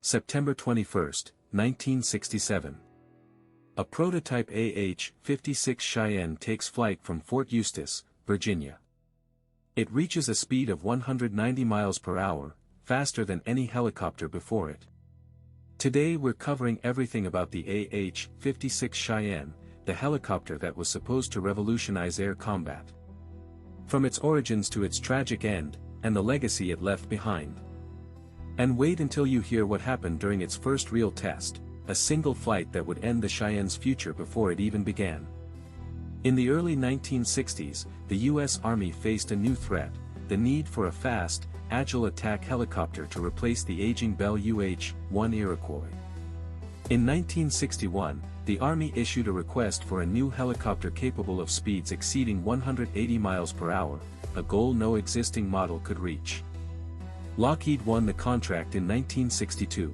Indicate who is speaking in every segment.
Speaker 1: September 21, 1967. A prototype AH-56 Cheyenne takes flight from Fort Eustis, Virginia. It reaches a speed of 190 miles per hour, faster than any helicopter before it. Today we're covering everything about the AH-56 Cheyenne, the helicopter that was supposed to revolutionize air combat. From its origins to its tragic end, and the legacy it left behind. And wait until you hear what happened during its first real test, a single flight that would end the Cheyenne's future before it even began. In the early 1960s, the U.S. Army faced a new threat, the need for a fast, agile attack helicopter to replace the aging Beil UH-1 Iroquois. In 1961, the Army issued a request for a new helicopter capable of speeds exceeding 180 miles per hour, a goal no existing model could reach. Lockheed won the contract in 1962.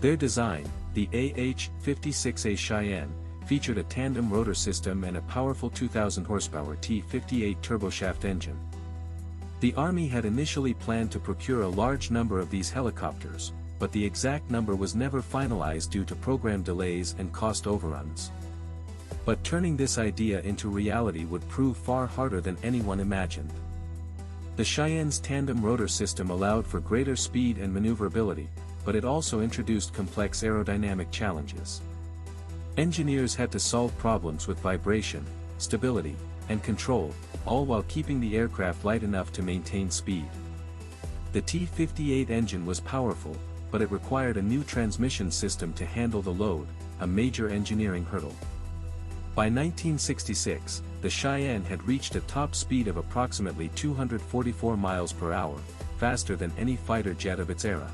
Speaker 1: Their design, the AH-56 Cheyenne, featured a tandem rotor system and a powerful 2,000 horsepower T-58 turboshaft engine. The Army had initially planned to procure a large number of these helicopters, but the exact number was never finalized due to program delays and cost overruns. But turning this idea into reality would prove far harder than anyone imagined. The Cheyenne's tandem rotor system allowed for greater speed and maneuverability, but it also introduced complex aerodynamic challenges. Engineers had to solve problems with vibration, stability, and control, all while keeping the aircraft light enough to maintain speed. The T-58 engine was powerful, but it required a new transmission system to handle the load, a major engineering hurdle. By 1966, the Cheyenne had reached a top speed of approximately 244 miles per hour, faster than any fighter jet of its era.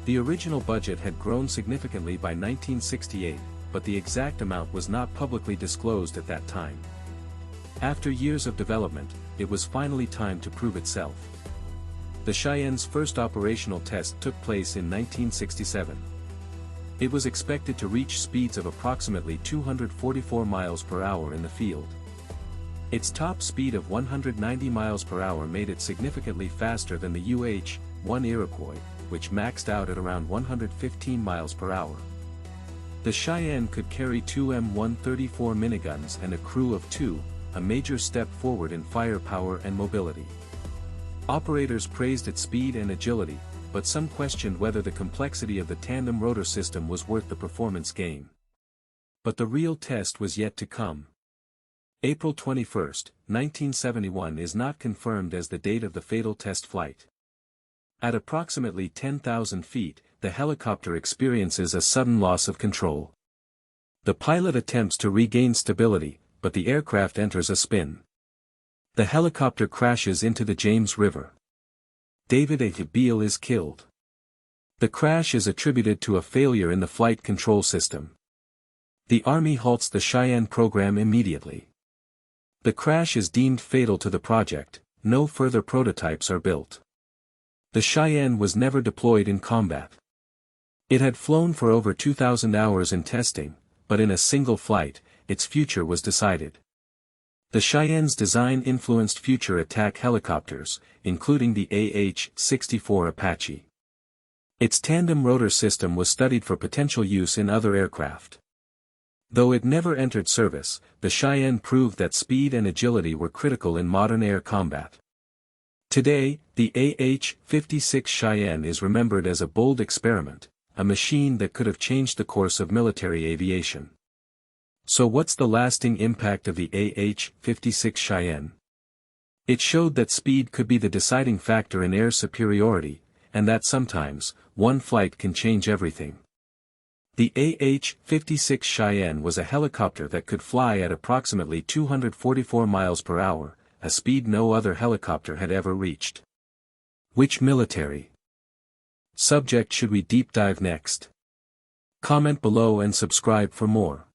Speaker 1: The original budget had grown significantly by 1968, but the exact amount was not publicly disclosed at that time. After years of development, it was finally time to prove itself. The Cheyenne's first operational test took place in 1967. It was expected to reach speeds of approximately 244 miles per hour in the field. Its top speed of 190 miles per hour made it significantly faster than the UH-1 Iroquois, which maxed out at around 115 miles per hour. The Cheyenne could carry two M134 miniguns and a crew of 2, a major step forward in firepower and mobility. Operators praised its speed and agility, but some questioned whether the complexity of the tandem rotor system was worth the performance gain. But the real test was yet to come. April 21, 1971 is not confirmed as the date of the fatal test flight. At approximately 10,000 feet, the helicopter experiences a sudden loss of control. The pilot attempts to regain stability, but the aircraft enters a spin. The helicopter crashes into the James River. David A. Beil is killed. The crash is attributed to a failure in the flight control system. The Army halts the Cheyenne program immediately. The crash is deemed fatal to the project, no further prototypes are built. The Cheyenne was never deployed in combat. It had flown for over 2,000 hours in testing, but in a single flight, its future was decided. The Cheyenne's design influenced future attack helicopters, including the AH-64 Apache. Its tandem rotor system was studied for potential use in other aircraft. Though it never entered service, the Cheyenne proved that speed and agility were critical in modern air combat. Today, the AH-56 Cheyenne is remembered as a bold experiment, a machine that could have changed the course of military aviation. So what's the lasting impact of the AH-56 Cheyenne? It showed that speed could be the deciding factor in air superiority, and that sometimes, one flight can change everything. The AH-56 Cheyenne was a helicopter that could fly at approximately 244 miles per hour, a speed no other helicopter had ever reached. Which military subject should we deep dive next? Comment below and subscribe for more.